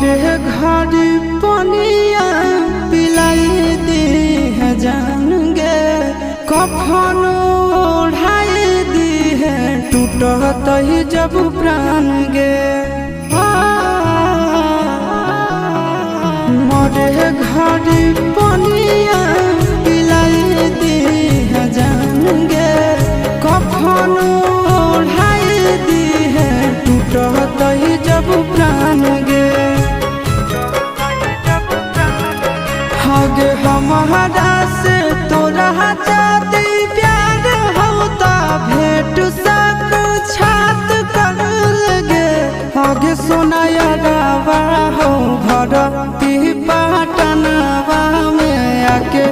मरे घर पनिया पिलाई दी है जान गे कफन ओढ़ाई दी है टूटत ही जब प्राण गे मरे घर पनिया पिलाई दी है जान गे कफन ओढ़ाई दी है टूटत ही जब प्राण गे हगे हमारा से तोरा जाती प्यार होता भेंट सक छात कर लगे हगे सोनाया गावा हो भरती पाटनवा में आके